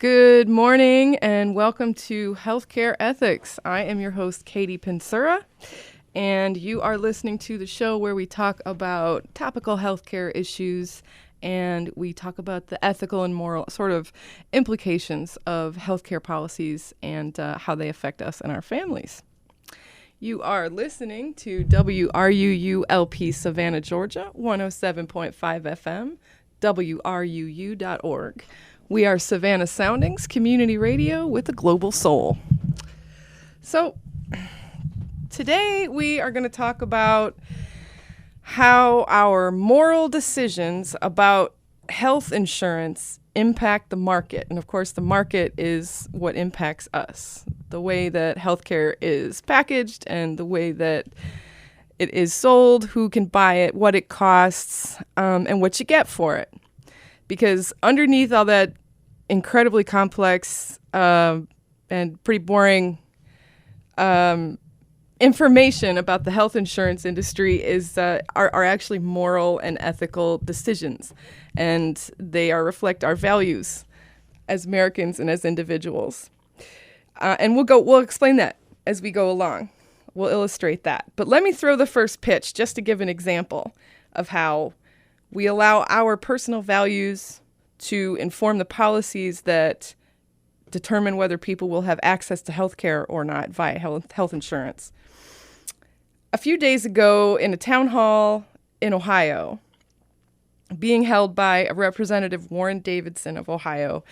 Good morning and welcome to Healthcare Ethics. I am your host, Katie Pinsura, and you are listening to the show where we talk about topical healthcare issues and we talk about the ethical and moral sort of implications of healthcare policies and how they affect us and our families. You are listening to WRUU LP Savannah, Georgia, 107.5 FM, WRUU.org. We are Savannah Soundings, community radio with a global soul. So today we are going to talk about how our moral decisions about health insurance impact the market. And of course, the market is what impacts us. The way that healthcare is packaged and the way that it is sold, who can buy it, what it costs, and what you get for it. Because underneath all that incredibly complex and pretty boring information about the health insurance industry is are actually moral and ethical decisions, and they reflect our values as Americans and as individuals. And we'll explain that as we go along. We'll illustrate that. But let me throw the first pitch just to give an example of how we allow our personal values to inform the policies that determine whether people will have access to health care or not via health insurance. A few days ago, in a town hall in Ohio, being held by Representative Warren Davidson of Ohio,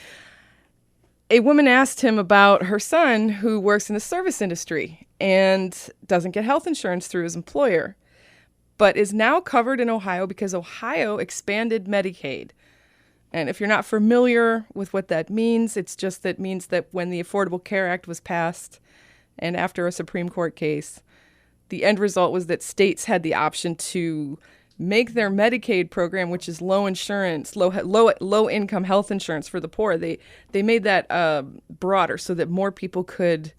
a woman asked him about her son who works in the service industry and doesn't get health insurance through his employer, but is now covered in Ohio because Ohio expanded Medicaid. And if you're not familiar with what that means, it means that when the Affordable Care Act was passed and after a Supreme Court case, the end result was that states had the option to make their Medicaid program, which is low income health insurance for the poor. They made that broader so that more people could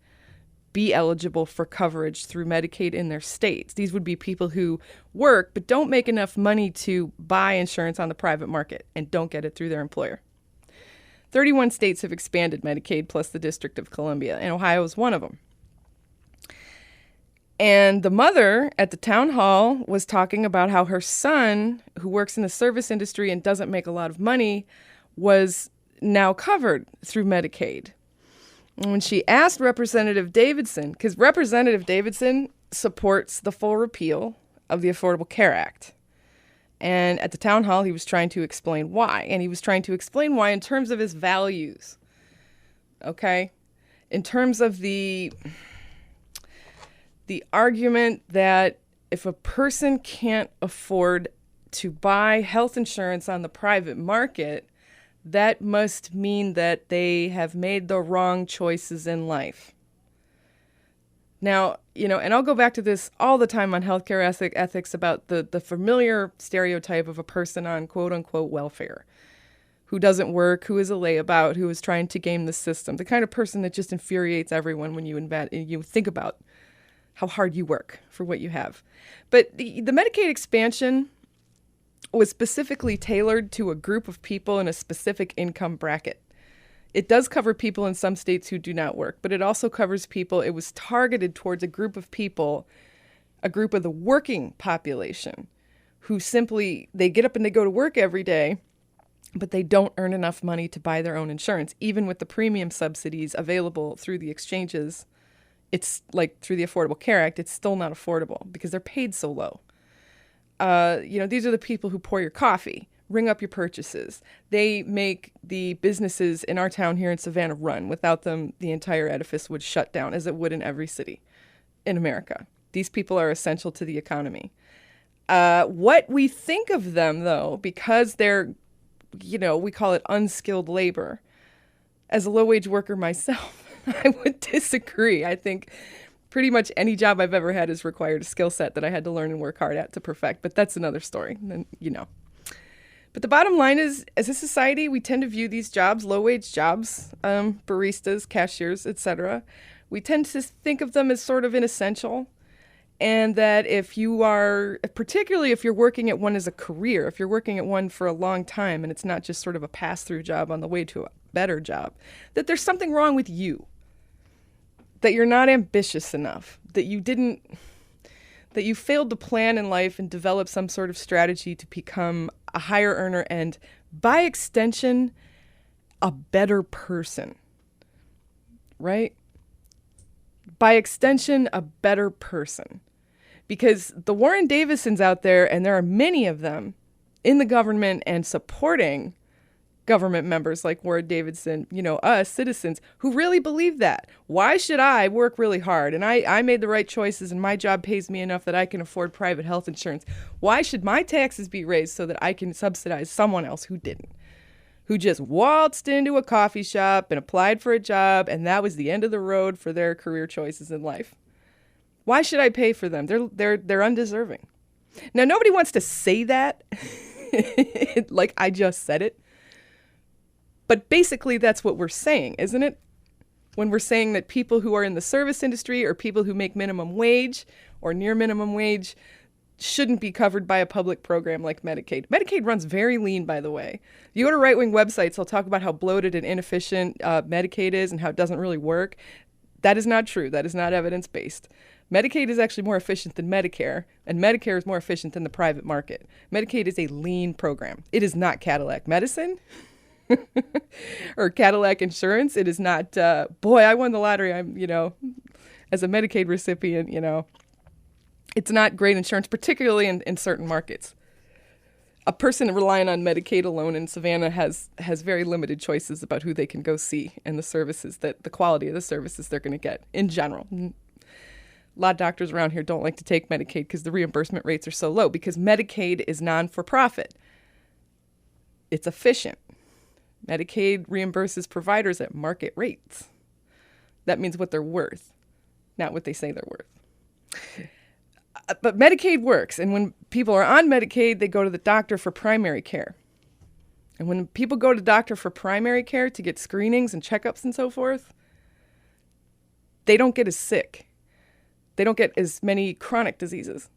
be eligible for coverage through Medicaid in their states. These would be people who work but don't make enough money to buy insurance on the private market and don't get it through their employer. 31 states have expanded Medicaid plus the District of Columbia, and Ohio is one of them. And the mother at the town hall was talking about how her son, who works in the service industry and doesn't make a lot of money, was now covered through Medicaid. And when she asked Representative Davidson, because Representative Davidson supports the full repeal of the Affordable Care Act. And at the town hall, he was trying to explain why. And he was trying to explain why in terms of his values. Okay? In terms of the argument that if a person can't afford to buy health insurance on the private market, that must mean that they have made the wrong choices in life. Now, and I'll go back to this all the time on healthcare ethics about the familiar stereotype of a person on quote-unquote welfare, who doesn't work, who is a layabout, who is trying to game the system, the kind of person that just infuriates everyone when you think about how hard you work for what you have. But the Medicaid expansion was specifically tailored to a group of people in a specific income bracket. It does cover people in some states who do not work, but it also covers people. It was targeted towards a group of people, a group of the working population, who simply, they get up and they go to work every day, but they don't earn enough money to buy their own insurance. Even with the premium subsidies available through the exchanges, it's like through the Affordable Care Act, it's still not affordable because they're paid so low. These are the people who pour your coffee, ring up your purchases. They make the businesses in our town here in Savannah run. Without them, the entire edifice would shut down, as it would in every city in America. These people are essential to the economy. What we think of them, though, because they're, we call it unskilled labor. As a low-wage worker myself, I would disagree. I think pretty much any job I've ever had has required a skill set that I had to learn and work hard at to perfect. But that's another story, But the bottom line is, as a society, we tend to view these jobs, low-wage jobs, baristas, cashiers, etc. We tend to think of them as sort of inessential. And that if you are, particularly if you're working at one as a career, if you're working at one for a long time and it's not just sort of a pass-through job on the way to better job, that there's something wrong with you, that you're not ambitious enough, that you failed to plan in life and develop some sort of strategy to become a higher earner and, by extension, a better person, right? By extension, a better person. Because the Warren Davisons out there, and there are many of them in the government and supporting government members like Warren Davidson, us citizens who really believe that. Why should I work really hard and I made the right choices and my job pays me enough that I can afford private health insurance? Why should my taxes be raised so that I can subsidize someone else who didn't? Who just waltzed into a coffee shop and applied for a job, and that was the end of the road for their career choices in life. Why should I pay for them? They're undeserving. Now, nobody wants to say that like I just said it. But basically, that's what we're saying, isn't it? When we're saying that people who are in the service industry or people who make minimum wage or near minimum wage shouldn't be covered by a public program like Medicaid. Medicaid runs very lean, by the way. You go to right-wing websites, they'll talk about how bloated and inefficient Medicaid is and how it doesn't really work. That is not true. That is not evidence-based. Medicaid is actually more efficient than Medicare, and Medicare is more efficient than the private market. Medicaid is a lean program. It is not Cadillac medicine. Or Cadillac insurance. It is not, boy, I won the lottery. I'm, as a Medicaid recipient, it's not great insurance, particularly in certain markets. A person relying on Medicaid alone in Savannah has very limited choices about who they can go see and the quality of the services they're going to get in general. A lot of doctors around here don't like to take Medicaid because the reimbursement rates are so low, because Medicaid is non-for-profit. It's efficient. Medicaid reimburses providers at market rates. That means what they're worth, not what they say they're worth. But Medicaid works, and when people are on Medicaid, they go to the doctor for primary care. And when people go to the doctor for primary care to get screenings and checkups and so forth, they don't get as sick. They don't get as many chronic diseases.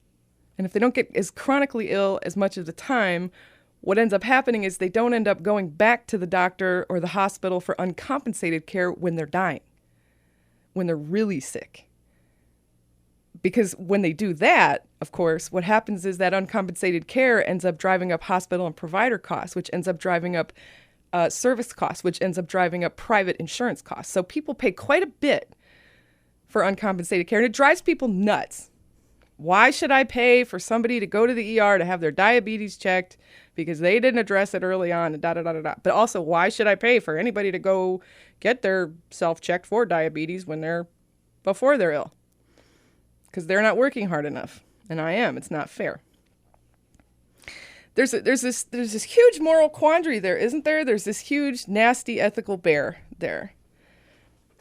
And if they don't get as chronically ill as much of the time, what ends up happening is they don't end up going back to the doctor or the hospital for uncompensated care when they're dying, when they're really sick. Because when they do that, of course, what happens is that uncompensated care ends up driving up hospital and provider costs, which ends up driving up service costs, which ends up driving up private insurance costs. So people pay quite a bit for uncompensated care, and it drives people nuts. Why should I pay for somebody to go to the ER to have their diabetes checked because they didn't address it early on, and da-da-da-da-da. But also, why should I pay for anybody to go get their self-checked for diabetes before they're ill? Because they're not working hard enough, and I am. It's not fair. There's this huge moral quandary there, isn't there? There's this huge, nasty ethical bear there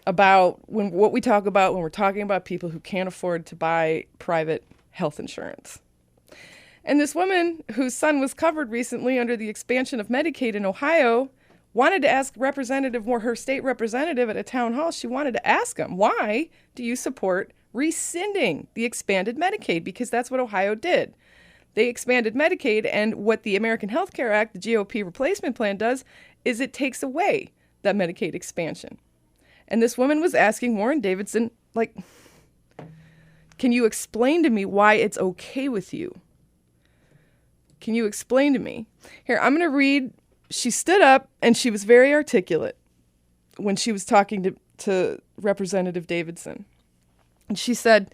about what we talk about when we're talking about people who can't afford to buy private health insurance. And this woman whose son was covered recently under the expansion of Medicaid in Ohio wanted to ask her state representative at a town hall, she wanted to ask him, why do you support rescinding the expanded Medicaid? Because that's what Ohio did. They expanded Medicaid, and what the American Health Care Act, the GOP replacement plan, does is it takes away that Medicaid expansion. And this woman was asking Warren Davidson, can you explain to me why it's okay with you? Can you explain to me? Here, I'm going to read. She stood up, and she was very articulate when she was talking to Representative Davidson. And she said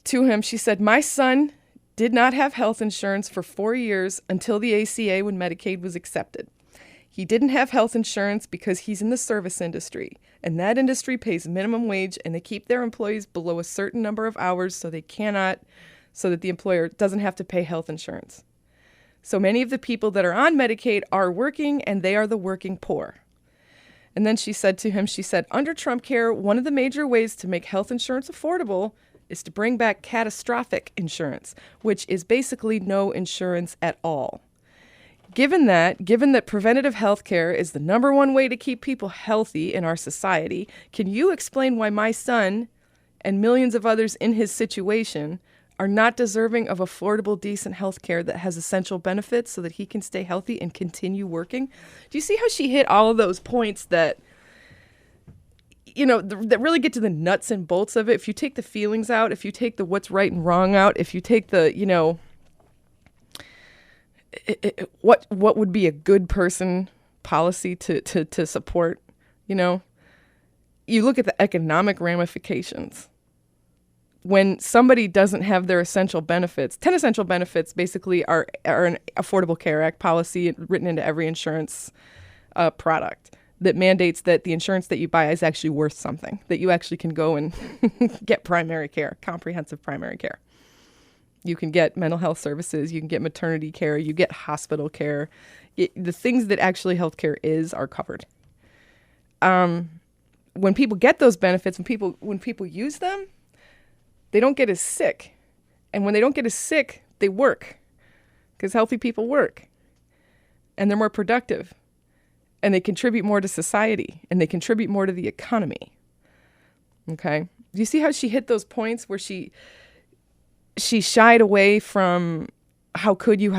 to him, my son did not have health insurance for 4 years until the ACA when Medicaid was accepted. He didn't have health insurance because he's in the service industry, and that industry pays minimum wage, and they keep their employees below a certain number of hours so that the employer doesn't have to pay health insurance. So many of the people that are on Medicaid are working, and they are the working poor. And then she said to him, under Trump Care, one of the major ways to make health insurance affordable is to bring back catastrophic insurance, which is basically no insurance at all. Given that preventative health care is the number one way to keep people healthy in our society, can you explain why my son and millions of others in his situation are not deserving of affordable, decent health care that has essential benefits so that he can stay healthy and continue working. Do you see how she hit all of those points that, that really get to the nuts and bolts of it? If you take the feelings out, if you take the what's right and wrong out, if you take the, what would be a good person policy to support, you look at the economic ramifications. When somebody doesn't have their essential benefits, 10 essential benefits basically are an Affordable Care Act policy written into every insurance product that mandates that the insurance that you buy is actually worth something, that you actually can go and get primary care, comprehensive primary care. You can get mental health services, you can get maternity care, you get hospital care. The things that actually healthcare is are covered. When people get those benefits, when people use them, they don't get as sick. And when they don't get as sick, they work. Because healthy people work. And they're more productive. And they contribute more to society. And they contribute more to the economy. Okay? Do you see how she hit those points where she shied away from how could you,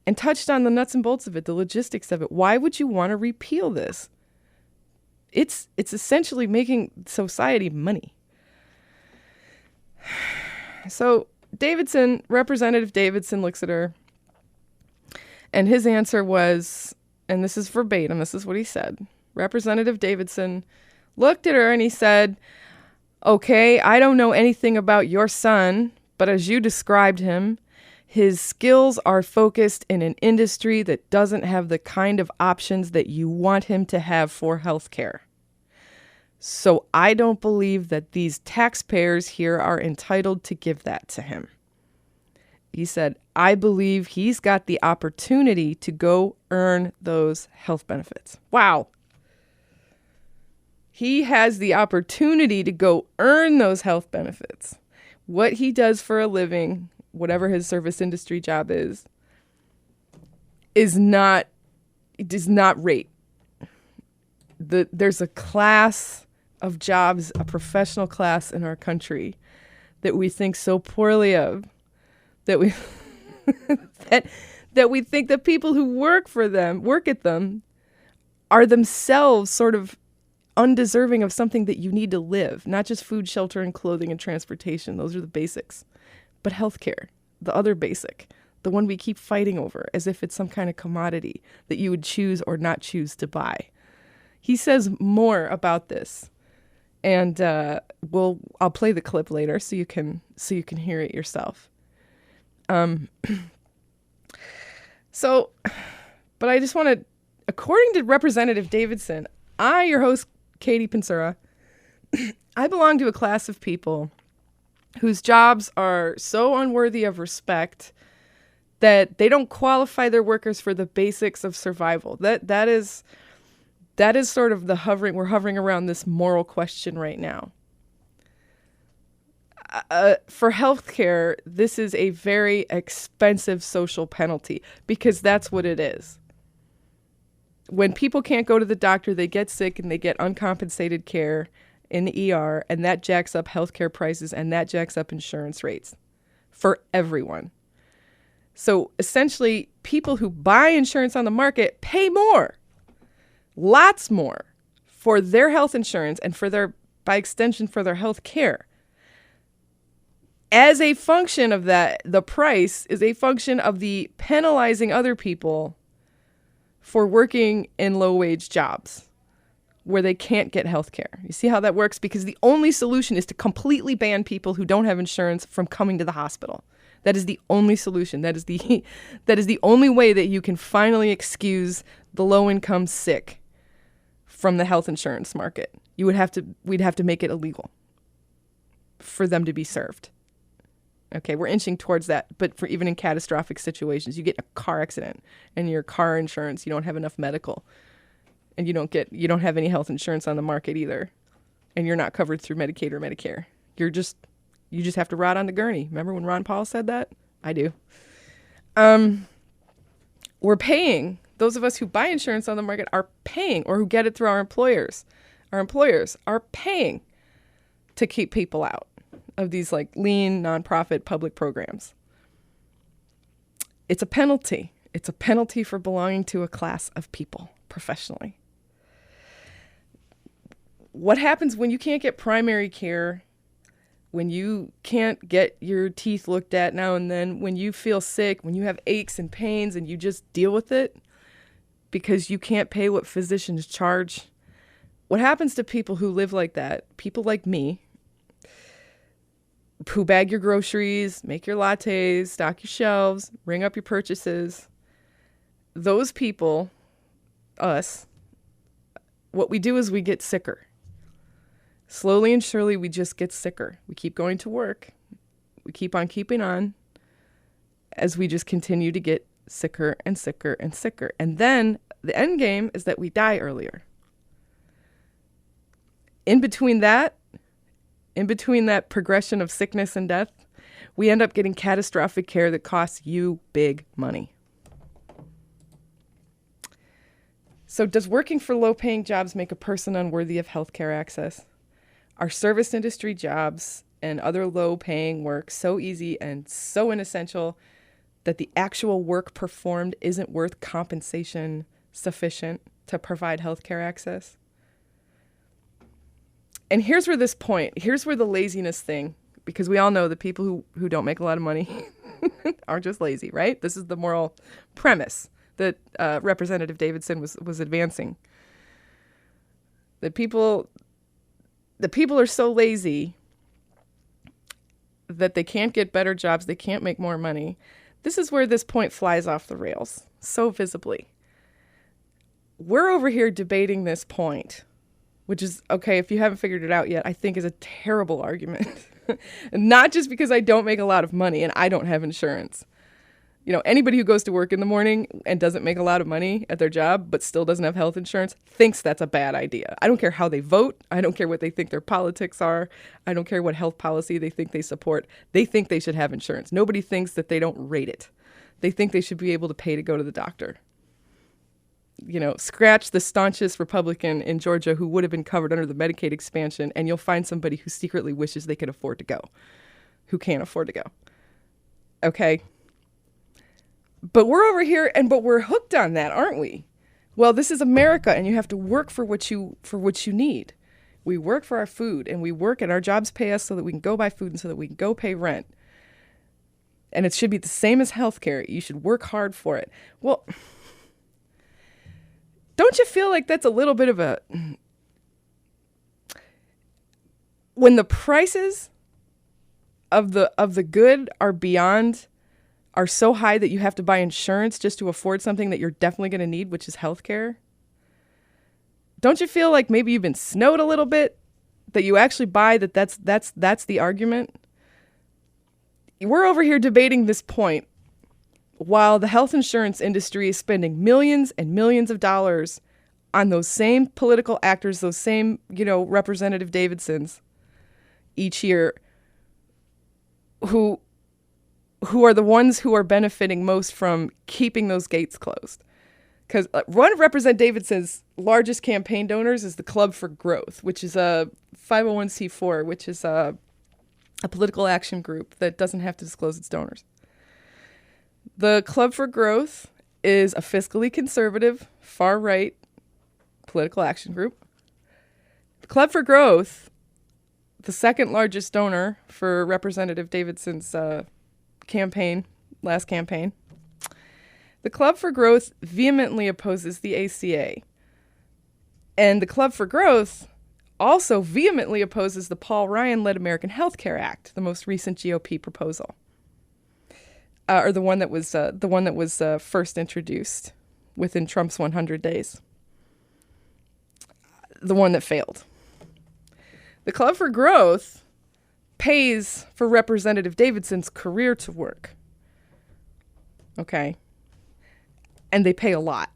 and touched on the nuts and bolts of it, the logistics of it. Why would you want to repeal this? It's essentially making society money. So Representative Davidson looks at her, and his answer was, and this is verbatim, this is what he said. Representative Davidson looked at her and he said, "Okay, I don't know anything about your son, but as you described him, his skills are focused in an industry that doesn't have the kind of options that you want him to have for healthcare. So I don't believe that these taxpayers here are entitled to give that to him." He said, "I believe he's got the opportunity to go earn those health benefits." Wow. He has the opportunity to go earn those health benefits. What he does for a living, whatever his service industry job is, does not rate. There's a class of jobs, a professional class in our country that we think so poorly of, that we that we think that people who work at them, are themselves sort of undeserving of something that you need to live, not just food, shelter, and clothing and transportation. Those are the basics. But healthcare, the other basic, the one we keep fighting over as if it's some kind of commodity that you would choose or not choose to buy. He says more about this, and I'll play the clip later so you can hear it yourself. But I just want to, according to Representative Davidson, your host, Katie Pensura, I belong to a class of people whose jobs are so unworthy of respect that they don't qualify their workers for the basics of survival. That is sort of we're hovering around this moral question right now. For healthcare, this is a very expensive social penalty because that's what it is. When people can't go to the doctor, they get sick and they get uncompensated care in the ER, and that jacks up healthcare prices and that jacks up insurance rates for everyone. So essentially, people who buy insurance on the market pay more, lots more, for their health insurance and by extension, for their health care. As a function of that, the price is a function of the penalizing other people for working in low-wage jobs where they can't get health care. You see how that works? Because the only solution is to completely ban people who don't have insurance from coming to the hospital. That is the only solution. That is the only way that you can finally excuse the low-income sick from the health insurance market. We'd have to make it illegal for them to be served. Okay, we're inching towards that, but for even in catastrophic situations, you get in a car accident and your car insurance, you don't have enough medical, and you don't have any health insurance on the market either, and you're not covered through Medicaid or Medicare. You just have to ride on the gurney. Remember when Ron Paul said that? I do. We're paying. Those of us who buy insurance on the market are paying, or who get it through our employers. Our employers are paying to keep people out. of these like lean, nonprofit public programs. It's a penalty. It's a penalty for belonging to a class of people professionally. What happens when you can't get primary care, when you can't get your teeth looked at now and then, when you feel sick, when you have aches and pains and you just deal with it because you can't pay what physicians charge? What happens to people who live like that? People like me, who bag your groceries, make your lattes, stock your shelves, ring up your purchases. Those people, us, what we do is we get sicker. Slowly and surely, we just get sicker. We keep going to work. We keep on keeping on as we just continue to get sicker and sicker and sicker. And then the end game is that we die earlier. In between that progression of sickness and death, we end up getting catastrophic care that costs you big money. So does working for low-paying jobs make a person unworthy of healthcare access? Are service industry jobs and other low-paying work so easy and so inessential that the actual work performed isn't worth compensation sufficient to provide healthcare access? And here's where the laziness thing, because we all know that people who don't make a lot of money are just lazy, right? This is the moral premise that Representative Davidson was advancing. The people are so lazy that they can't get better jobs, they can't make more money. This is where this point flies off the rails so visibly. We're over here debating this point, which is, okay, if you haven't figured it out yet, I think is a terrible argument. Not just because I don't make a lot of money and I don't have insurance. You know, anybody who goes to work in the morning and doesn't make a lot of money at their job but still doesn't have health insurance thinks that's a bad idea. I don't care how they vote. I don't care what they think their politics are. I don't care what health policy they think they support. They think they should have insurance. Nobody thinks that they don't rate it. They think they should be able to pay to go to the doctor. You know, scratch the staunchest Republican in Georgia who would have been covered under the Medicaid expansion, and you'll find somebody who secretly wishes they could afford to go, who can't afford to go. Okay? But we're over here, but we're hooked on that, aren't we? Well, this is America, and you have to work for what you need. We work for our food, and we work, and our jobs pay us so that we can go buy food and so that we can go pay rent. And it should be the same as healthcare. You should work hard for it. Well, don't you feel like that's a little bit of a... When the prices of the good are so high that you have to buy insurance just to afford something that you're definitely going to need, which is healthcare. Don't you feel like maybe you've been snowed a little bit? That you actually buy that's the argument? We're over here debating this point while the health insurance industry is spending millions and millions of dollars on those same political actors, those same, Representative Davidsons each year who are the ones who are benefiting most from keeping those gates closed. Because one of Representative Davidson's largest campaign donors is the Club for Growth, which is a 501c4, which is a political action group that doesn't have to disclose its donors. The Club for Growth is a fiscally conservative, far-right political action group. The Club for Growth, the second largest donor for Representative Davidson's last campaign, the Club for Growth vehemently opposes the ACA. And the Club for Growth also vehemently opposes the Paul Ryan-led American Health Care Act, the most recent GOP proposal, or the one that was first introduced within Trump's 100 days, the one that failed. The Club for Growth pays for Representative Davidson's career to work. Okay? And they pay a lot.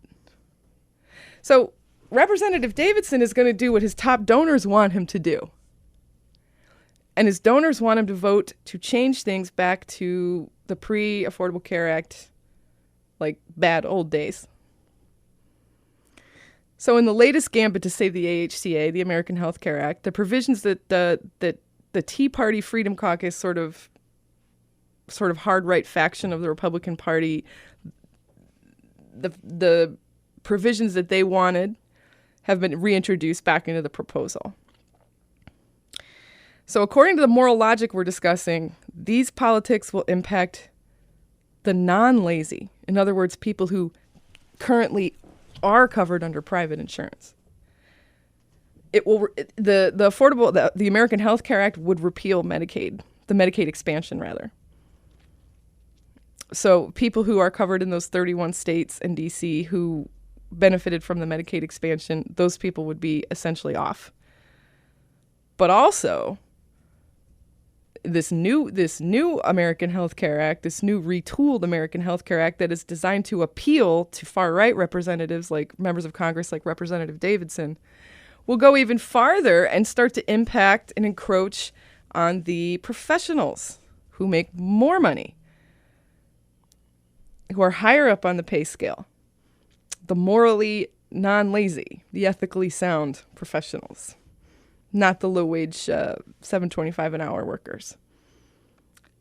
So Representative Davidson is going to do what his top donors want him to do. And his donors want him to vote to change things back to the pre-Affordable Care Act, like bad old days. So in the latest gambit to save the AHCA, the American Health Care Act, the provisions that the Tea Party Freedom Caucus sort of hard right faction of the Republican Party, the provisions that they wanted have been reintroduced back into the proposal. So according to the moral logic we're discussing, these politics will impact the non-lazy. In other words, people who currently are covered under private insurance. It will the American Health Care Act would repeal Medicaid, the Medicaid expansion rather. So people who are covered in those 31 states and DC who benefited from the Medicaid expansion, those people would be essentially off. But also, this new American Health Care Act, this new retooled American Health Care Act that is designed to appeal to far-right representatives like members of Congress like Representative Davidson, will go even farther and start to impact and encroach on the professionals who make more money, who are higher up on the pay scale, the morally non-lazy, the ethically sound professionals, not the low-wage $7.25 an hour workers.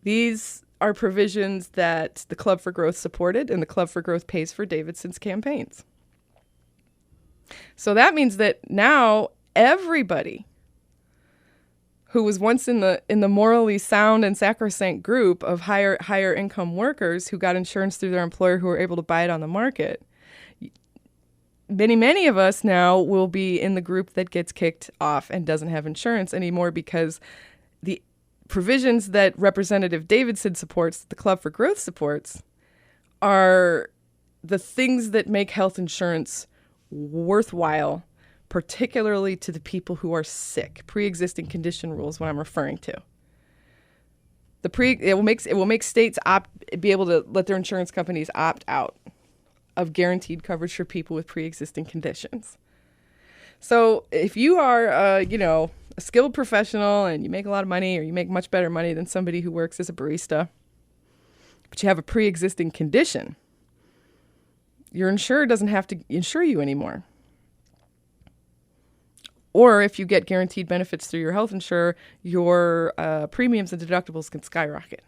These are provisions that the Club for Growth supported, and the Club for Growth pays for Davidson's campaigns. So that means that now everybody who was once in the morally sound and sacrosanct group of higher income workers who got insurance through their employer who were able to buy it on the market, many of us now will be in the group that gets kicked off and doesn't have insurance anymore because the provisions that Representative Davidson supports, the Club for Growth supports, are the things that make health insurance worthwhile, particularly to the people who are sick. Pre-existing condition rules, what I'm referring to. It will make states be able to let their insurance companies opt out of guaranteed coverage for people with pre-existing conditions. So if you are, a skilled professional and you make a lot of money, or you make much better money than somebody who works as a barista, but you have a pre-existing condition, your insurer doesn't have to insure you anymore. Or if you get guaranteed benefits through your health insurer, your premiums and deductibles can skyrocket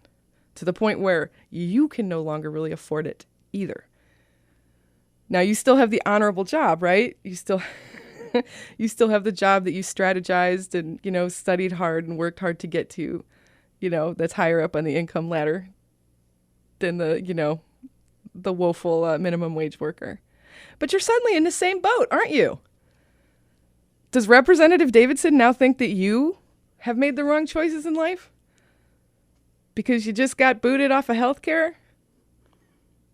to the point where you can no longer really afford it either. Now, you still have the honorable job, right? You still have the job that you strategized and, studied hard and worked hard to get to, that's higher up on the income ladder than the woeful minimum wage worker. But you're suddenly in the same boat, aren't you? Does Representative Davidson now think that you have made the wrong choices in life? Because you just got booted off of healthcare?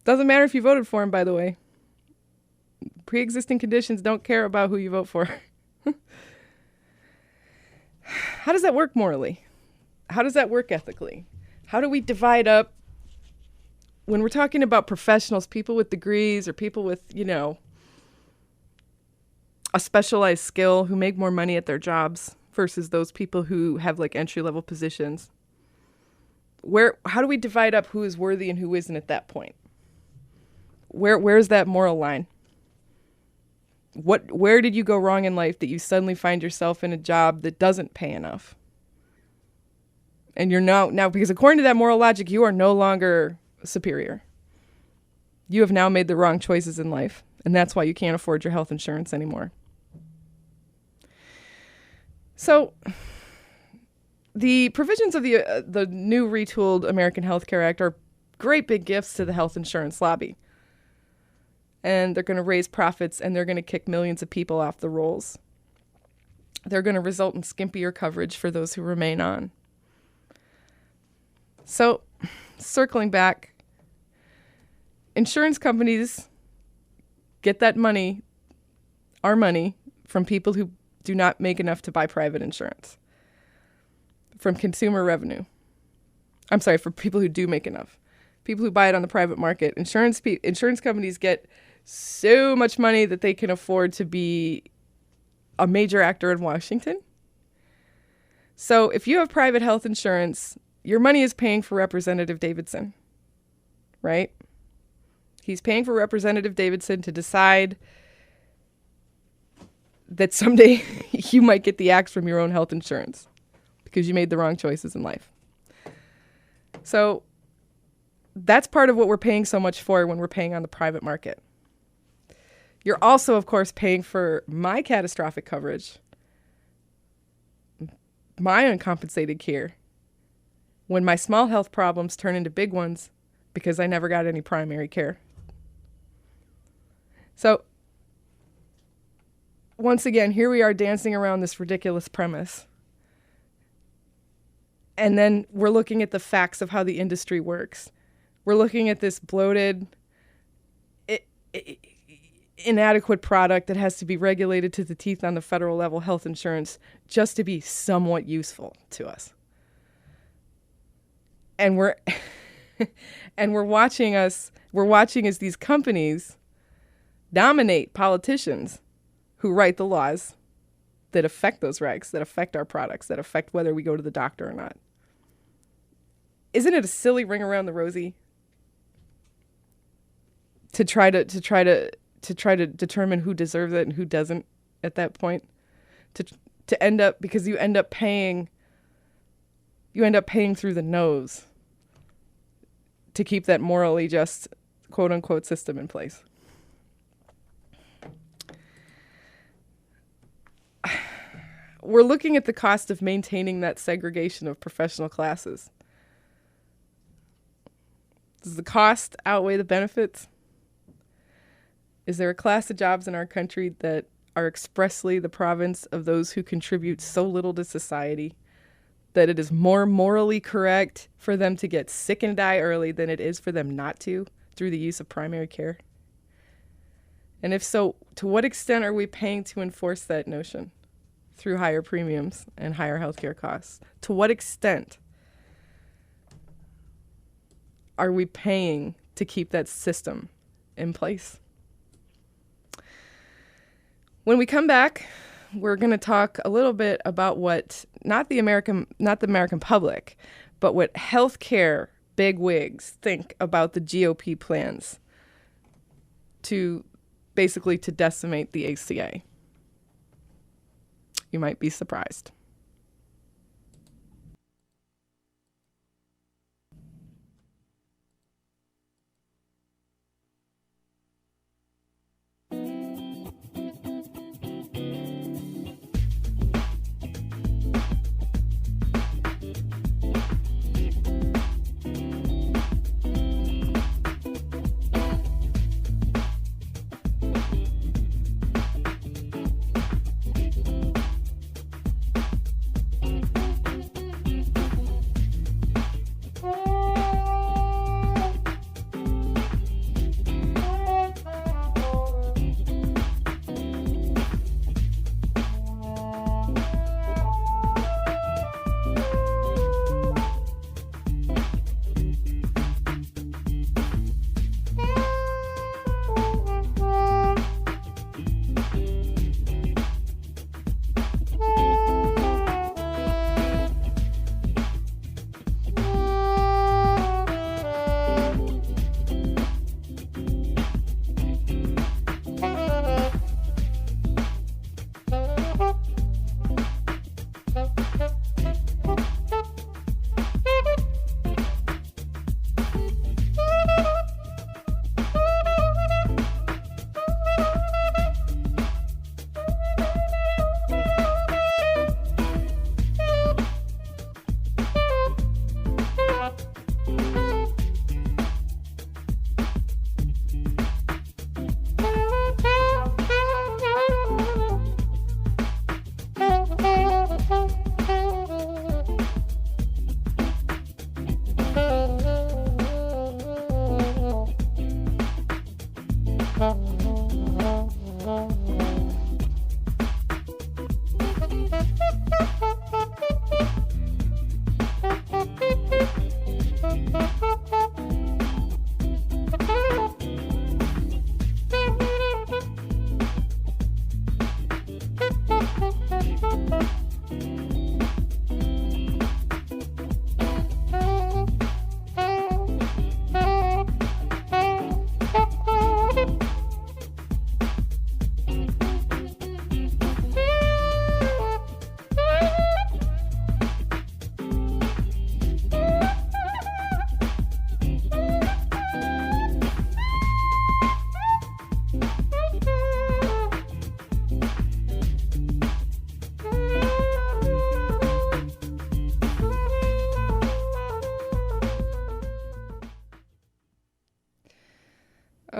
Doesn't matter if you voted for him, by the way. Pre-existing conditions don't care about who you vote for. How does that work morally? How does that work ethically? How do we divide up when we're talking about professionals, people with degrees or people with, a specialized skill who make more money at their jobs versus those people who have like entry-level positions? How do we divide up who is worthy and who isn't at that point? Where's that moral line? Where did you go wrong in life that you suddenly find yourself in a job that doesn't pay enough? And you're now because according to that moral logic, you are no longer superior. You have now made the wrong choices in life, and that's why you can't afford your health insurance anymore. So the provisions of the new retooled American Health Care Act are great big gifts to the health insurance lobby. And they're going to raise profits, and they're going to kick millions of people off the rolls. They're going to result in skimpier coverage for those who remain on. So, circling back, insurance companies get that money, our money, from people who do not make enough to buy private insurance, from consumer revenue. I'm sorry, for people who do make enough. People who buy it on the private market. Insurance companies get so much money that they can afford to be a major actor in Washington. So if you have private health insurance, your money is paying for Representative Davidson, right? He's paying for Representative Davidson to decide that someday you might get the axe from your own health insurance. because you made the wrong choices in life. So that's part of what we're paying so much for when we're paying on the private market. You're also, of course, paying for my catastrophic coverage, my uncompensated care, when my small health problems turn into big ones because I never got any primary care. So once again, here we are dancing around this ridiculous premise. And then we're looking at the facts of how the industry works. We're looking at this bloated, inadequate product that has to be regulated to the teeth on the federal level, health insurance, just to be somewhat useful to us. And we're watching as these companies dominate politicians who write the laws that affect those regs, that affect our products, that affect whether we go to the doctor or not. Isn't it a silly ring around the rosy to try to determine who deserves it and who doesn't at that point? To end up, because you end up paying through the nose to keep that morally just quote unquote system in place. We're looking at the cost of maintaining that segregation of professional classes. Does the cost outweigh the benefits? Is there a class of jobs in our country that are expressly the province of those who contribute so little to society that it is more morally correct for them to get sick and die early than it is for them not to through the use of primary care? And if so, to what extent are we paying to enforce that notion through higher premiums and higher healthcare costs? To what extent are we paying to keep that system in place? When we come back, we're going to talk a little bit about what not the American public, but what healthcare bigwigs think about the GOP plans to basically to decimate the ACA. You might be surprised.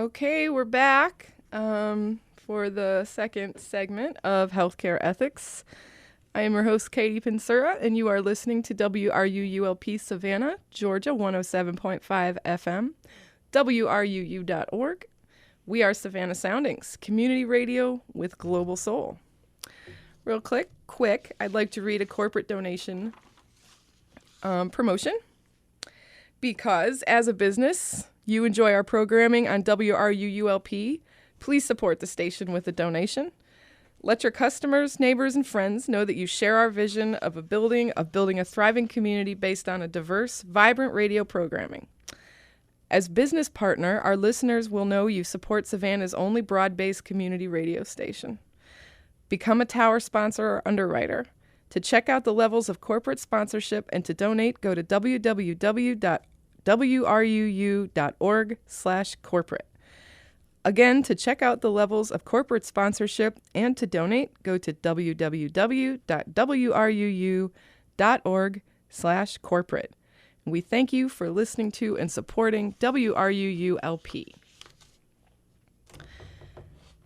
Okay, we're back for the second segment of Healthcare Ethics. I am your host, Katie Pinsura, and you are listening to WRUU Savannah, Georgia, 107.5 FM, WRUU.org. We are Savannah Soundings, community radio with global soul. Real quick, I'd like to read a corporate donation promotion. Because as a business, you enjoy our programming on WRUULP, please support the station with a donation. Let your customers, neighbors, and friends know that you share our vision of building a thriving community based on a diverse, vibrant radio programming. As business partner, our listeners will know you support Savannah's only broad-based community radio station. Become a tower sponsor or underwriter. To check out the levels of corporate sponsorship and to donate, go to www.wruu.org/corporate. Again, to check out the levels of corporate sponsorship and to donate, go to www.wruu.org/corporate. And we thank you for listening to and supporting WRUU-LP.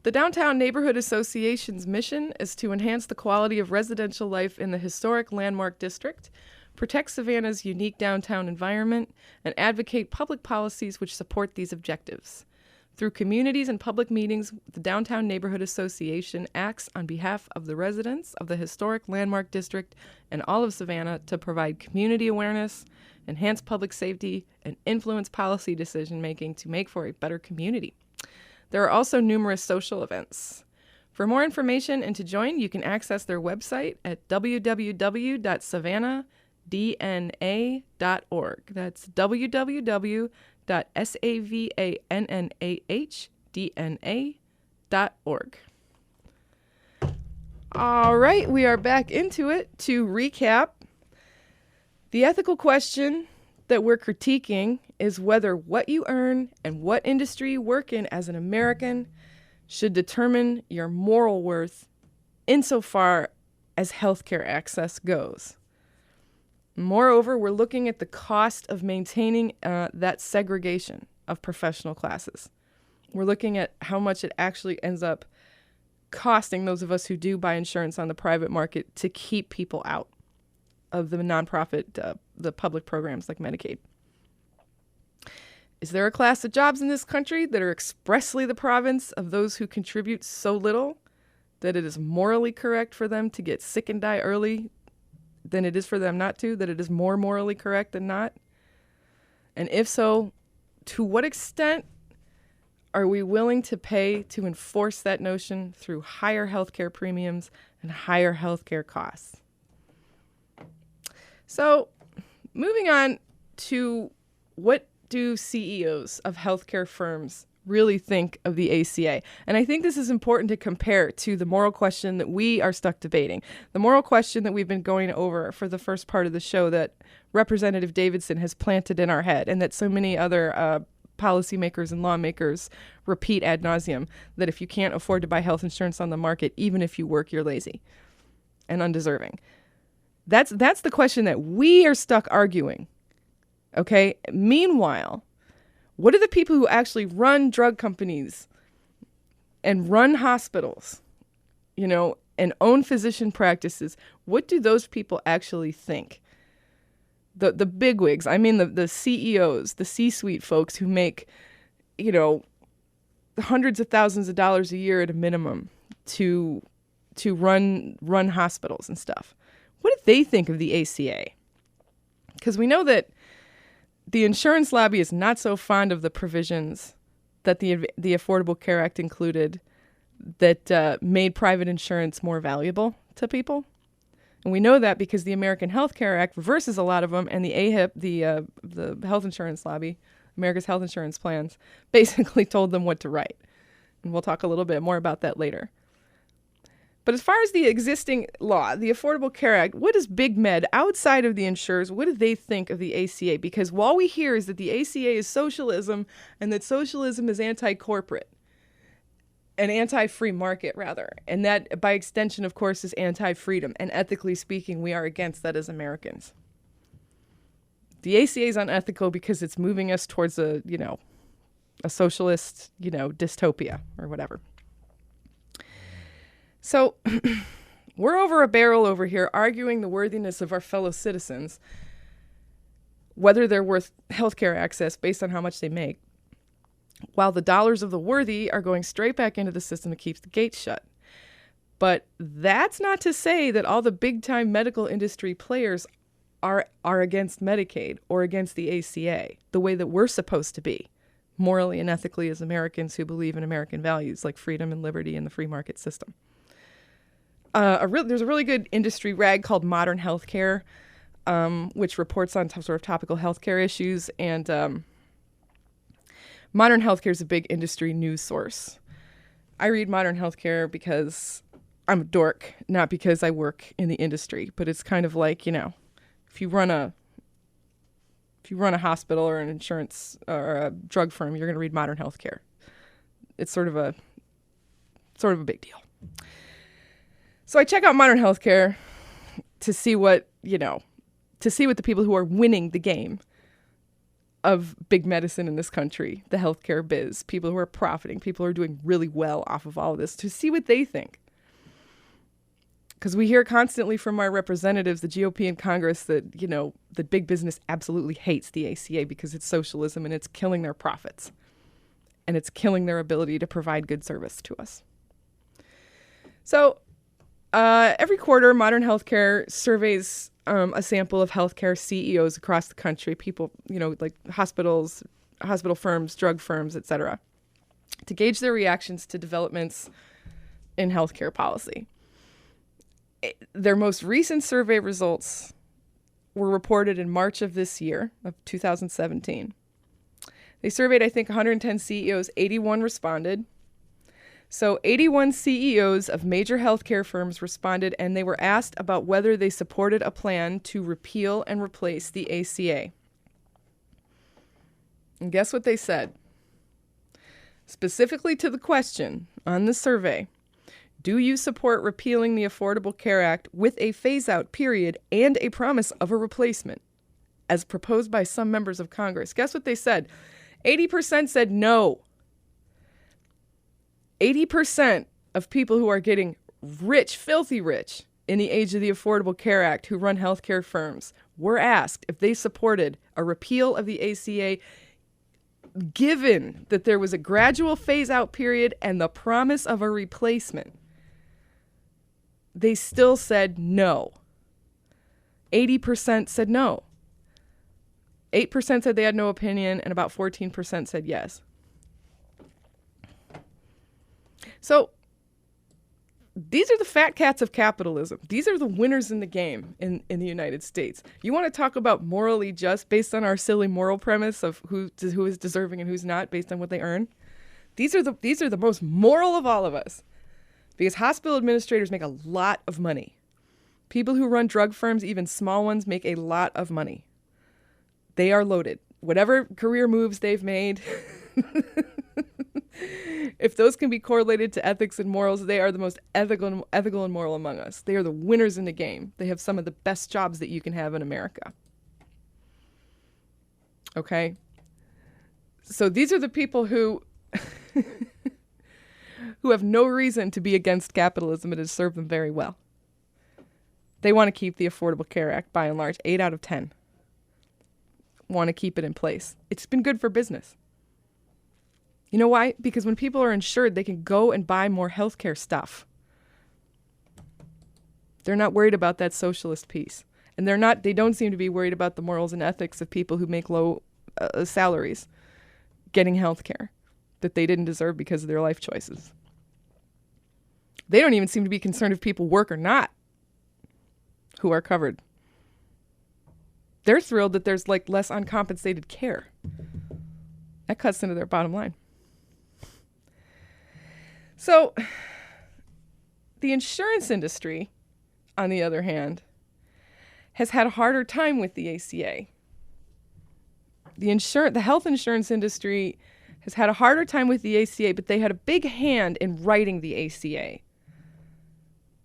The Downtown Neighborhood Association's mission is to enhance the quality of residential life in the historic Landmark District, protect Savannah's unique downtown environment, and advocate public policies which support these objectives. Through communities and public meetings, the Downtown Neighborhood Association acts on behalf of the residents of the historic Landmark District and all of Savannah to provide community awareness, enhance public safety, and influence policy decision-making to make for a better community. There are also numerous social events. For more information and to join, you can access their website at www.savannah.dna.org. That's www.savannah.dna.org. All right, we are back into it. To recap, the ethical question that we're critiquing is whether what you earn and what industry you work in as an American should determine your moral worth insofar as healthcare access goes. Moreover, we're looking at the cost of maintaining that segregation of professional classes. We're looking at how much it actually ends up costing those of us who do buy insurance on the private market to keep people out of the nonprofit, the public programs like Medicaid. Is there a class of jobs in this country that are expressly the province of those who contribute so little that it is morally correct for them to get sick and die early than it is for them not to, that it is more morally correct than not? And if so, to what extent are we willing to pay to enforce that notion through higher healthcare premiums and higher healthcare costs? So, moving on to what do CEOs of healthcare firms really think of the ACA? And I think this is important to compare to the moral question that we are stuck debating. The moral question that we've been going over for the first part of the show that Representative Davidson has planted in our head and that so many other policymakers and lawmakers repeat ad nauseum, that if you can't afford to buy health insurance on the market, even if you work, you're lazy and undeserving. That's the question that we are stuck arguing. Okay. Meanwhile, what are the people who actually run drug companies and run hospitals, and own physician practices? What do those people actually think? The bigwigs, I mean the CEOs, the C-suite folks who make, hundreds of thousands of dollars a year at a minimum to run hospitals and stuff. What do they think of the ACA? Because we know that the insurance lobby is not so fond of the provisions that the Affordable Care Act included that made private insurance more valuable to people. And we know that because the American Health Care Act reverses a lot of them, and the AHIP, the health insurance lobby, America's Health Insurance Plans, basically told them what to write. And we'll talk a little bit more about that later. But as far as the existing law, the Affordable Care Act, what does Big Med, outside of the insurers, what do they think of the ACA? Because all we hear is that the ACA is socialism and that socialism is anti-corporate and anti-free market, rather. And that, by extension, of course, is anti-freedom. And ethically speaking, we are against that as Americans. The ACA is unethical because it's moving us towards a a socialist, dystopia or whatever. So we're over a barrel over here arguing the worthiness of our fellow citizens, whether they're worth healthcare access based on how much they make, while the dollars of the worthy are going straight back into the system that keeps the gates shut. But that's not to say that all the big-time medical industry players are against Medicaid or against the ACA, the way that we're supposed to be, morally and ethically as Americans who believe in American values like freedom and liberty and the free market system. There's a really good industry rag called Modern Healthcare, which reports on sort of topical healthcare issues. And Modern Healthcare is a big industry news source. I read Modern Healthcare because I'm a dork, not because I work in the industry. But it's kind of like, if you run a hospital or an insurance or a drug firm, you're going to read Modern Healthcare. It's sort of a big deal. So I check out Modern Healthcare to see what the people who are winning the game of big medicine in this country, the healthcare biz, people who are profiting, people who are doing really well off of all of this, to see what they think. Because we hear constantly from our representatives, the GOP in Congress, that, that big business absolutely hates the ACA because it's socialism and it's killing their profits. And it's killing their ability to provide good service to us. So every quarter, Modern Healthcare surveys a sample of healthcare CEOs across the country, people, like hospitals, hospital firms, drug firms, etc., to gauge their reactions to developments in healthcare policy. Their most recent survey results were reported in March of this year, of 2017. They surveyed, I think, 110 CEOs, 81 responded. So 81 CEOs of major healthcare firms responded, and they were asked about whether they supported a plan to repeal and replace the ACA. And guess what they said? Specifically to the question on the survey, do you support repealing the Affordable Care Act with a phase-out period and a promise of a replacement, as proposed by some members of Congress? Guess what they said? 80% said no. 80% of people who are getting rich, filthy rich, in the age of the Affordable Care Act who run healthcare firms were asked if they supported a repeal of the ACA, given that there was a gradual phase-out period and the promise of a replacement. They still said no. 80% said no. 8% said they had no opinion, and about 14% said yes. So these are the fat cats of capitalism. These are the winners in the game in the United States. You want to talk about morally just based on our silly moral premise of who is deserving and who's not based on what they earn? These are the most moral of all of us. Because hospital administrators make a lot of money. People who run drug firms, even small ones, make a lot of money. They are loaded. Whatever career moves they've made, if those can be correlated to ethics and morals, they are the most ethical and moral among us. They are the winners in the game. They have some of the best jobs that you can have in America. Okay? So these are the people who have no reason to be against capitalism. It has served them very well. They want to keep the Affordable Care Act, by and large. 8 out of 10 want to keep it in place. It's been good for business. You know why? Because when people are insured, they can go and buy more healthcare stuff. They're not worried about that socialist piece. And they don't seem to be worried about the morals and ethics of people who make low salaries getting healthcare that they didn't deserve because of their life choices. They don't even seem to be concerned if people work or not who are covered. They're thrilled that there's less uncompensated care. That cuts into their bottom line. So the insurance industry, on the other hand, has had a harder time with the ACA. The health insurance industry has had a harder time with the ACA, but they had a big hand in writing the ACA.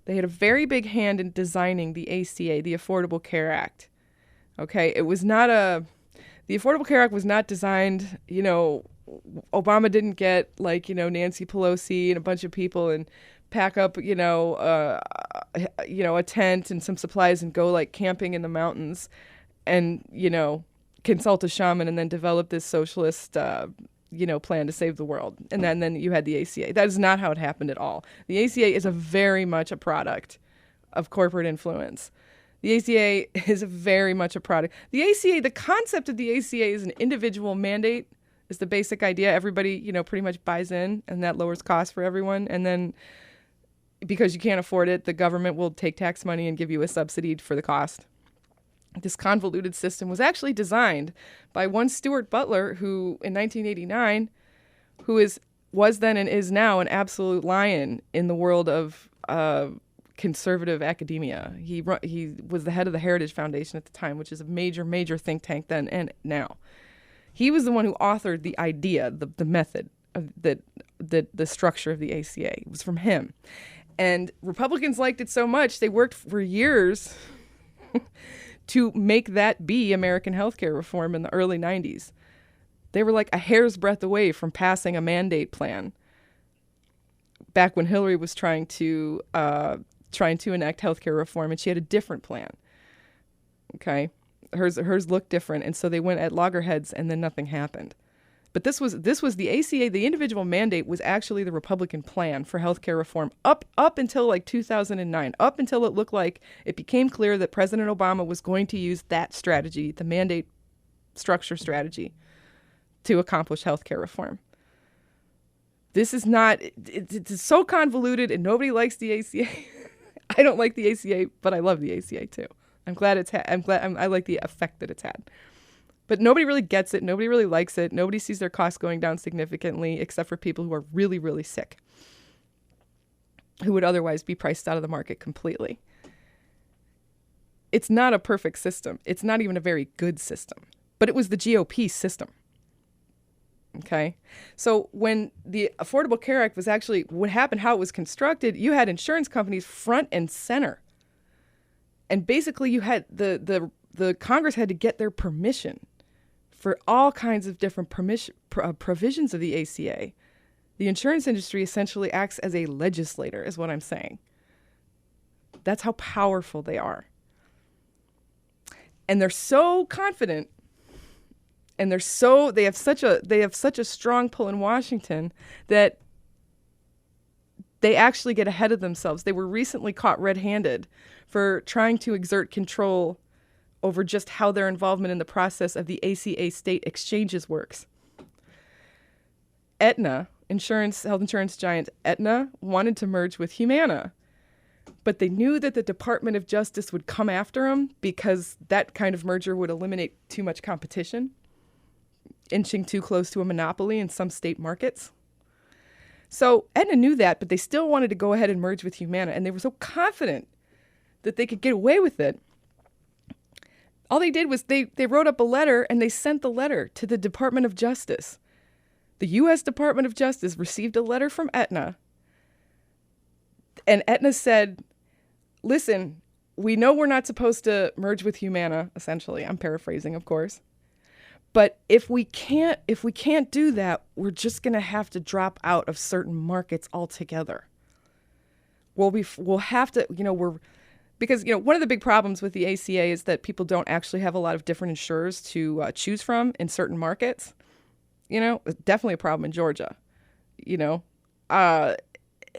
They had a very big hand in designing the ACA, the Affordable Care Act. Okay, the Affordable Care Act was not designed, Obama didn't get like, Nancy Pelosi and a bunch of people and pack up, a tent and some supplies and go like camping in the mountains and, consult a shaman and then develop this socialist, plan to save the world. And then you had the ACA. That is not how it happened at all. The ACA is very much a product of corporate influence. The ACA is very much a product. The concept of the ACA is an individual mandate is the basic idea. Everybody, pretty much buys in, and that lowers costs for everyone. And then because you can't afford it, the government will take tax money and give you a subsidy for the cost. This convoluted system was actually designed by one Stuart Butler, who in 1989, was then and is now an absolute lion in the world of conservative academia. He was the head of the Heritage Foundation at the time, which is a major, major think tank then and now. He was the one who authored the idea, the method, of the structure of the ACA. It was from him. And Republicans liked it so much, they worked for years to make that be American healthcare reform in the early 90s. They were like a hair's breadth away from passing a mandate plan back when Hillary was trying to enact healthcare reform, and she had a different plan. Okay? Hers looked different, and so they went at loggerheads, and then nothing happened. But this was the ACA. The individual mandate was actually the Republican plan for healthcare reform up until like 2009, up until it looked like it became clear that President Obama was going to use that strategy, the mandate structure strategy, to accomplish healthcare reform. This is not. It's so convoluted, and nobody likes the ACA. I don't like the ACA, but I love the ACA too. I'm glad it's I like the effect that it's had. But nobody really gets it. Nobody really likes it. Nobody sees their costs going down significantly, except for people who are really, really sick, who would otherwise be priced out of the market completely. It's not a perfect system. It's not even a very good system. But it was the GOP system. Okay? So when the Affordable Care Act was actually, what happened, how it was constructed, you had insurance companies front and center. And basically you had the Congress had to get their permission for all kinds of different provisions of the ACA. The insurance industry essentially acts as a legislator, is what I'm saying. That's how powerful they are. And they're so confident, and they have such a strong pull in Washington that they actually get ahead of themselves. They were recently caught red-handed for trying to exert control over just how their involvement in the process of the ACA state exchanges works. Aetna, health insurance giant Aetna, wanted to merge with Humana, but they knew that the Department of Justice would come after them because that kind of merger would eliminate too much competition, inching too close to a monopoly in some state markets. So Aetna knew that, but they still wanted to go ahead and merge with Humana, and they were so confident that they could get away with it. All they did was they wrote up a letter, and they sent the letter to the Department of Justice. The U.S. Department of Justice received a letter from Aetna, and Aetna said, listen, we know we're not supposed to merge with Humana, essentially. I'm paraphrasing, of course. But if we can't do that, we're just going to have to drop out of certain markets altogether. We'll have to, because, one of the big problems with the ACA is that people don't actually have a lot of different insurers to choose from in certain markets. It's definitely a problem in Georgia,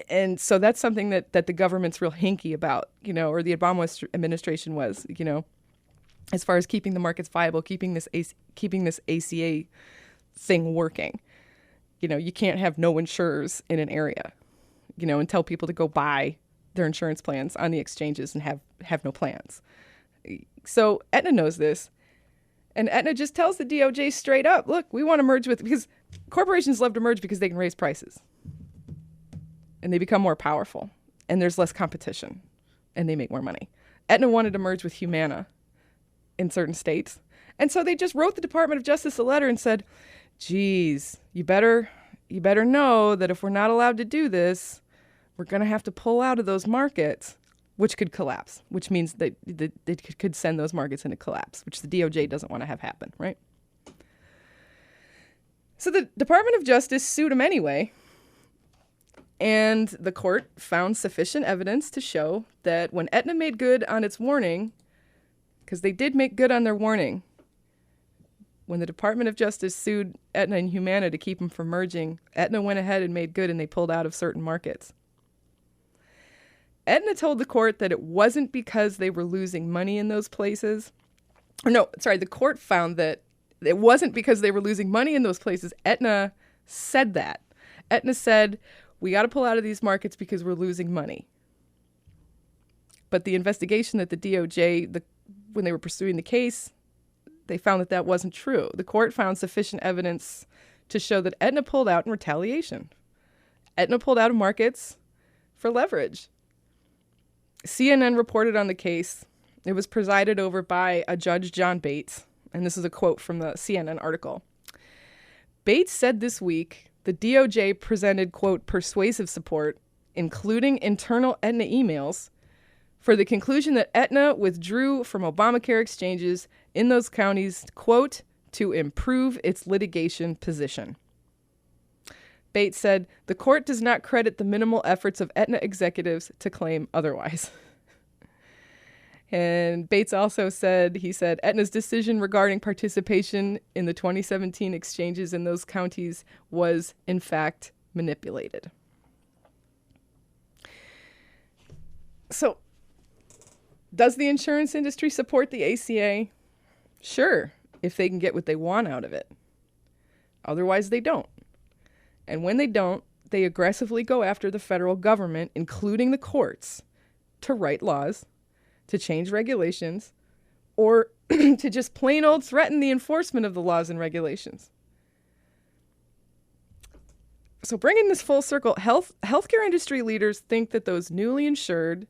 and so that's something that the government's real hinky about, or the Obama administration was, as far as keeping the markets viable, keeping this ACA thing working. You can't have no insurers in an area, and tell people to go buy their insurance plans on the exchanges and have no plans. So Aetna knows this, and Aetna just tells the DOJ straight up, look, we want to merge because corporations love to merge because they can raise prices and they become more powerful and there's less competition and they make more money. Aetna wanted to merge with Humana in certain states. And so they just wrote the Department of Justice a letter and said, geez, you better know that if we're not allowed to do this, we're going to have to pull out of those markets, which could collapse, which means that they could send those markets into collapse, which the DOJ doesn't want to have happen, right? So the Department of Justice sued him anyway, and the court found sufficient evidence to show that when Aetna made good on its warning, because they did make good on their warning, when the Department of Justice sued Aetna and Humana to keep them from merging, Aetna went ahead and made good, and they pulled out of certain markets. Aetna told the court that it wasn't because they were losing money in those places. The court found that it wasn't because they were losing money in those places. Aetna said that. Aetna said, we got to pull out of these markets because we're losing money. But the investigation that the DOJ, when they were pursuing the case, they found that wasn't true. The court found sufficient evidence to show that Aetna pulled out in retaliation. Aetna pulled out of markets for leverage. CNN reported on the case. It was presided over by a Judge John Bates, and this is a quote from the CNN article. Bates said this week the DOJ presented, quote, persuasive support, including internal Aetna emails, for the conclusion that Aetna withdrew from Obamacare exchanges in those counties, quote, to improve its litigation position. Bates said, the court does not credit the minimal efforts of Aetna executives to claim otherwise. And Bates also said, Aetna's decision regarding participation in the 2017 exchanges in those counties was, in fact, manipulated. So, does the insurance industry support the ACA? Sure, if they can get what they want out of it. Otherwise, they don't. And when they don't, they aggressively go after the federal government, including the courts, to write laws, to change regulations, or to just plain old threaten the enforcement of the laws and regulations. So bringing this full circle, healthcare industry leaders think that those newly insured,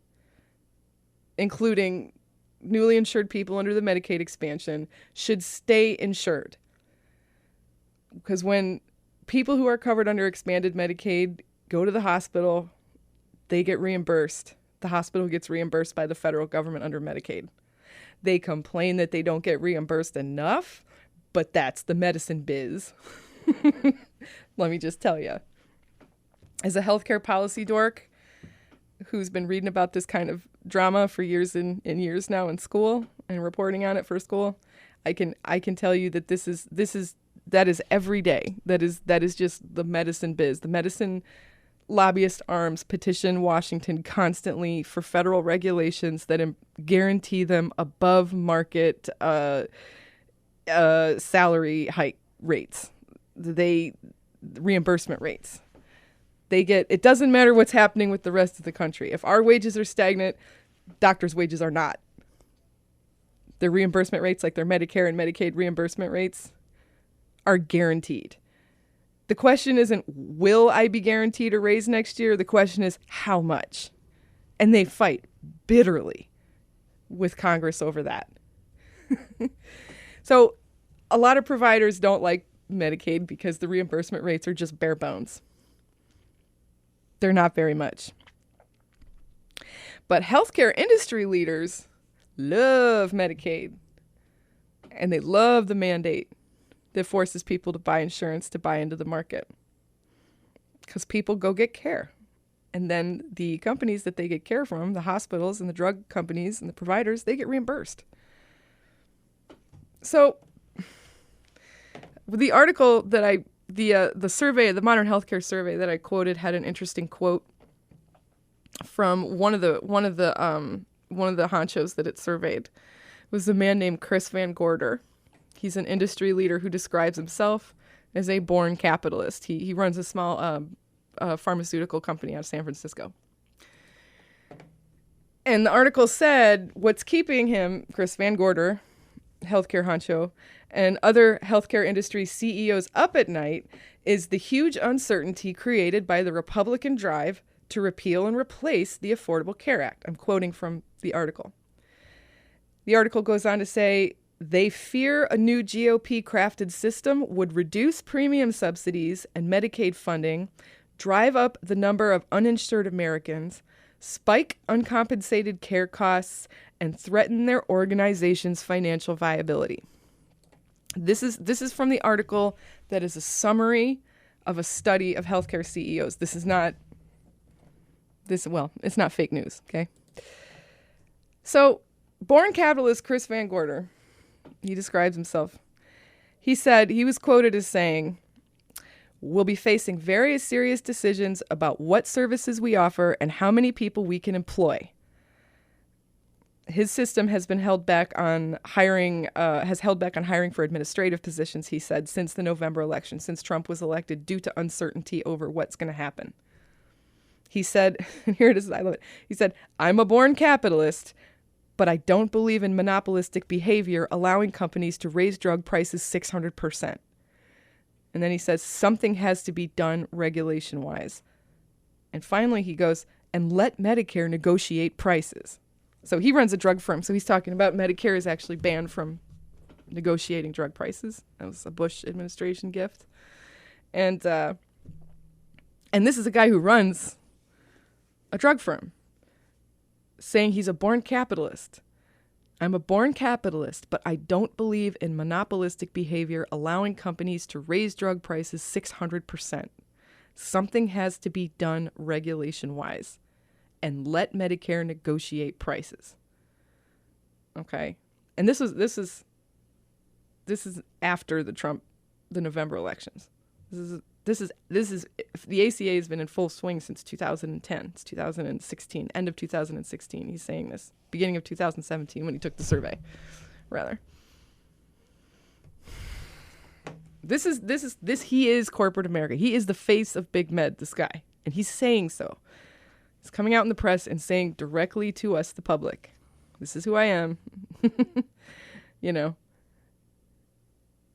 including newly insured people under the Medicaid expansion, should stay insured. Because when people who are covered under expanded Medicaid go to the hospital, they get reimbursed. The hospital gets reimbursed by the federal government under Medicaid. They complain that they don't get reimbursed enough, but that's the medicine biz. Let me just tell you. As a healthcare policy dork who's been reading about this kind of drama for years and years now in school and reporting on it for school, I can tell you that that is every day. That is just the medicine biz. The medicine lobbyist arms petition Washington constantly for federal regulations that guarantee them above market salary hike rates. Reimbursement rates. It doesn't matter what's happening with the rest of the country. If our wages are stagnant, doctors' wages are not. Their reimbursement rates, like their Medicare and Medicaid reimbursement rates, are guaranteed. The question isn't, will I be guaranteed a raise next year? The question is, how much? And they fight bitterly with Congress over that. So a lot of providers don't like Medicaid because the reimbursement rates are just bare bones. They're not very much. But healthcare industry leaders love Medicaid. And they love the mandate that forces people to buy insurance to buy into the market. Because people go get care. And then the companies that they get care from, the hospitals and the drug companies and the providers, they get reimbursed. So the article that the survey, the Modern Healthcare Survey that I quoted had an interesting quote from one of the honchos that it surveyed. It was a man named Chris Van Gorder. He's an industry leader who describes himself as a born capitalist. He runs a small pharmaceutical company out of San Francisco. And the article said what's keeping him, Chris Van Gorder, healthcare honcho, and other healthcare industry CEOs up at night is the huge uncertainty created by the Republican drive to repeal and replace the Affordable Care Act. I'm quoting from the article. The article goes on to say, they fear a new GOP-crafted system would reduce premium subsidies and Medicaid funding, drive up the number of uninsured Americans, spike uncompensated care costs, and threaten their organization's financial viability. This is from the article that is a summary of a study of healthcare CEOs. This is not it's not fake news, okay? So, born capitalist Chris Van Gorder, he describes himself. He said, he was quoted as saying, "We'll be facing various serious decisions about what services we offer and how many people we can employ." His system has been held back on hiring, for administrative positions, he said, since the November election, since Trump was elected, due to uncertainty over what's going to happen. He said, and here it is, I love it. He said, "I'm a born capitalist, but I don't believe in monopolistic behavior allowing companies to raise drug prices 600%. And then he says, "Something has to be done regulation-wise." And finally he goes, "And let Medicare negotiate prices." So he runs a drug firm. So he's talking about Medicare is actually banned from negotiating drug prices. That was a Bush administration gift. And this is a guy who runs a drug firm, saying he's a born capitalist. "I'm a born capitalist, but I don't believe in monopolistic behavior allowing companies to raise drug prices 600%. Something has to be done regulation-wise. And let Medicare negotiate prices." Okay. And this is after the November elections. This is the ACA has been in full swing since 2010. It's 2016, end of 2016. He's saying this, beginning of 2017 when he took the survey, rather. He is corporate America. He is the face of Big Med, this guy. And he's saying so. He's coming out in the press and saying directly to us, the public, "This is who I am." You know.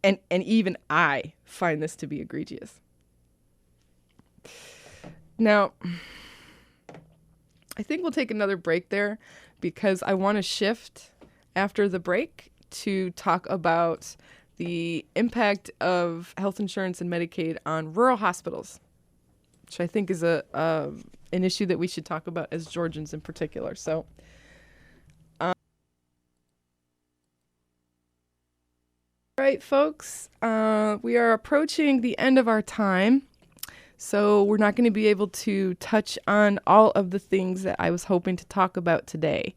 And even I find this to be egregious. Now, I think we'll take another break there because I want to shift after the break to talk about the impact of health insurance and Medicaid on rural hospitals, which I think is an issue that we should talk about as Georgians in particular. So, all right, folks, we are approaching the end of our time, so we're not going to be able to touch on all of the things that I was hoping to talk about today.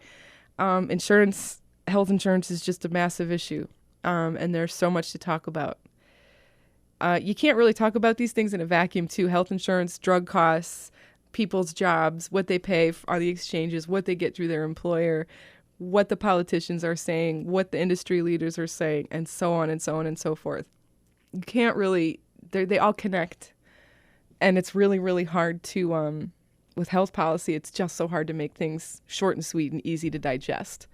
Health insurance is just a massive issue, and there's so much to talk about. You can't really talk about these things in a vacuum, too. Health insurance, drug costs, people's jobs, what they pay on the exchanges, what they get through their employer, what the politicians are saying, what the industry leaders are saying, and so on and so on and so forth. You can't really, they all connect. And it's really, really hard to, with health policy, it's just so hard to make things short and sweet and easy to digest.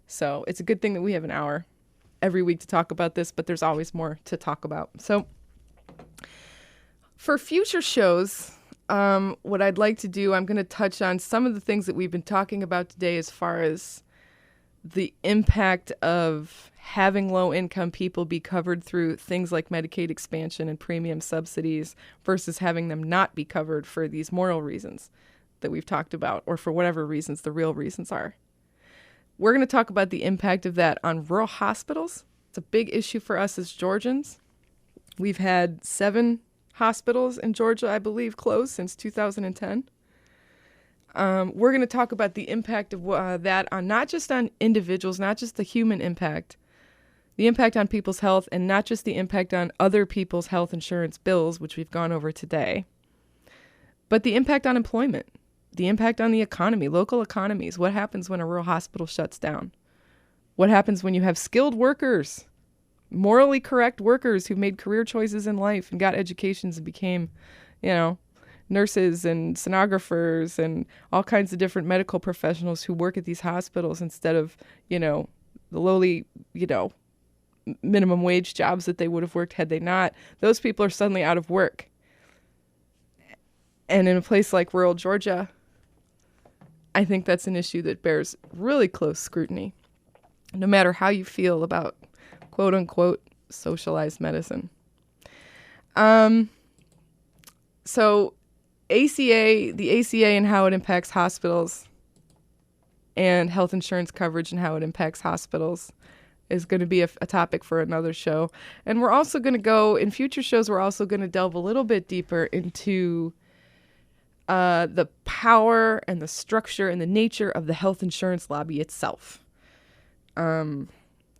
So it's a good thing that we have an hour every week to talk about this, but there's always more to talk about. So for future shows, what I'd like to do, I'm going to touch on some of the things that we've been talking about today as far as the impact of having low-income people be covered through things like Medicaid expansion and premium subsidies versus having them not be covered for these moral reasons that we've talked about, or for whatever reasons the real reasons are. We're going to talk about the impact of that on rural hospitals. It's a big issue for us as Georgians. We've had 7 hospitals in Georgia, I believe, closed since 2010. We're going to talk about the impact of that on not just on individuals, not just the human impact, the impact on people's health, and not just the impact on other people's health insurance bills, which we've gone over today, but the impact on employment, the impact on the economy, local economies. What happens when a rural hospital shuts down? What happens when you have skilled workers, morally correct workers who made career choices in life and got educations and became, nurses and sonographers and all kinds of different medical professionals who work at these hospitals instead of, the lowly, minimum wage jobs that they would have worked had they not. Those people are suddenly out of work. And in a place like rural Georgia, I think that's an issue that bears really close scrutiny, no matter how you feel about quote unquote socialized medicine. So the ACA and how it impacts hospitals and health insurance coverage and how it impacts hospitals is going to be a topic for another show. And we're also going to go, in future shows, we're also going to delve a little bit deeper into the power and the structure and the nature of the health insurance lobby itself. We're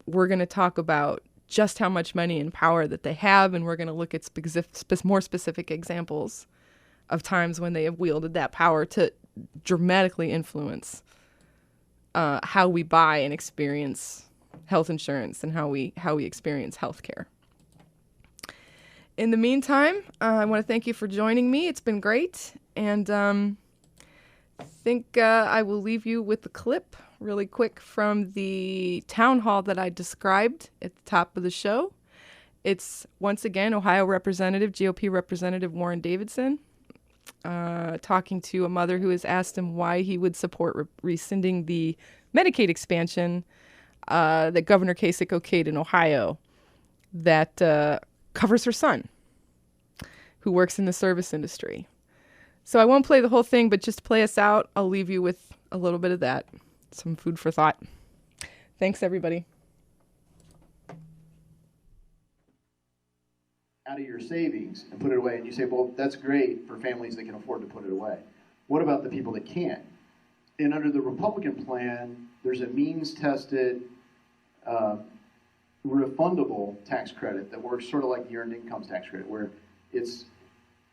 going to talk about just how much money and power that they have, and we're going to look at more specific examples of times when they have wielded that power to dramatically influence how we buy and experience health insurance and how we experience healthcare. In the meantime, I want to thank you for joining me. It's been great, and I think I will leave you with the clip really quick from the town hall that I described at the top of the show. It's, once again, Ohio GOP Representative Warren Davidson talking to a mother who has asked him why he would support rescinding the Medicaid expansion that Governor Kasich okayed in Ohio that covers her son, who works in the service industry. So I won't play the whole thing, but just to play us out, I'll leave you with a little bit of that. Some food for thought. Thanks, everybody. Out of your savings and put it away, and you say, well, that's great for families that can afford to put it away. What about the people that can't? And under the Republican plan, there's a means-tested, refundable tax credit that works sort of like the earned income tax credit, where it's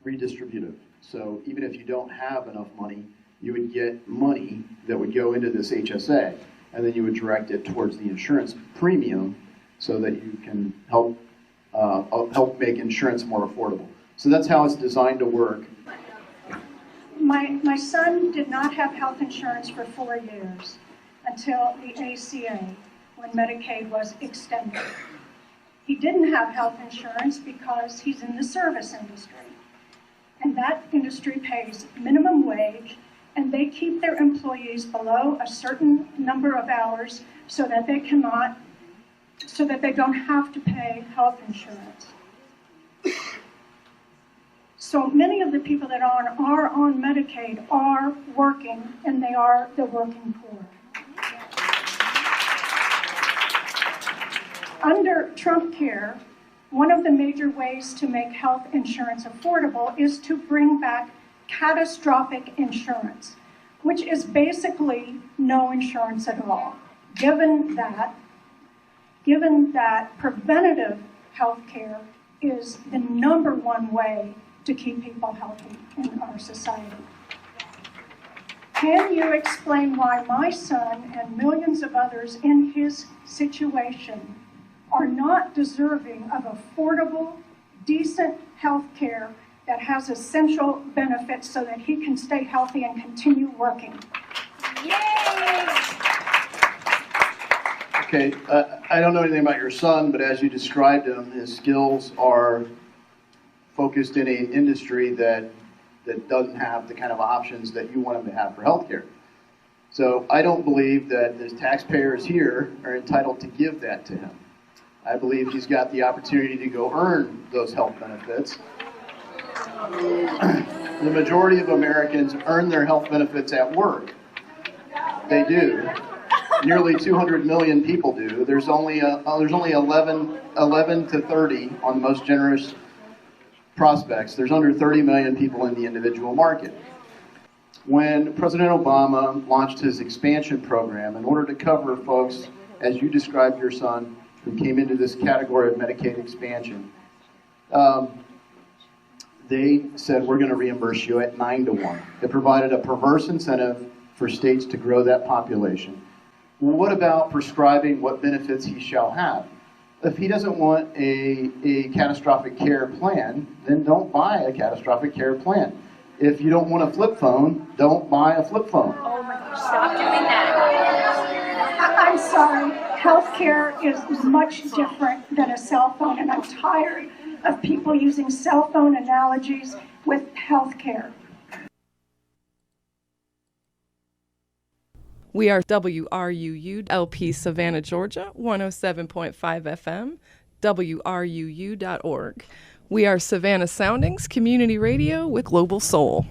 redistributive. So even if you don't have enough money, you would get money that would go into this HSA, and then you would direct it towards the insurance premium so that you can help make insurance more affordable. So that's how it's designed to work. My son did not have health insurance for 4 years until the ACA, when Medicaid was extended. He didn't have health insurance because he's in the service industry. And that industry pays minimum wage, and they keep their employees below a certain number of hours so that they don't have to pay health insurance. So many of the people that are on Medicaid are working, and they are the working poor. Under Trump Care, one of the major ways to make health insurance affordable is to bring back catastrophic insurance, which is basically no insurance at all. Given that preventative health care is the #1 way to keep people healthy in our society. Can you explain why my son and millions of others in his situation are not deserving of affordable, decent health care that has essential benefits so that he can stay healthy and continue working? Yay! Okay, I don't know anything about your son, but as you described him, his skills are focused in an industry that doesn't have the kind of options that you want him to have for healthcare. So I don't believe that the taxpayers here are entitled to give that to him. I believe he's got the opportunity to go earn those health benefits. The majority of Americans earn their health benefits at work. They do. Nearly 200 million people do. There's only 11 to 30 on the most generous prospects. There's under 30 million people in the individual market. When President Obama launched his expansion program, in order to cover folks, as you described your son, who came into this category of Medicaid expansion, they said, we're going to reimburse you at 9-1. It provided a perverse incentive for states to grow that population. Well, what about prescribing what benefits he shall have? If he doesn't want a catastrophic care plan, then don't buy a catastrophic care plan. If you don't want a flip phone, don't buy a flip phone. Oh my gosh, stop doing that. I'm sorry. Healthcare is much different than a cell phone, and I'm tired of people using cell phone analogies with healthcare. We are WRUU LP Savannah, Georgia, 107.5 FM, WRUU.org. We are Savannah Soundings Community Radio with Global Soul.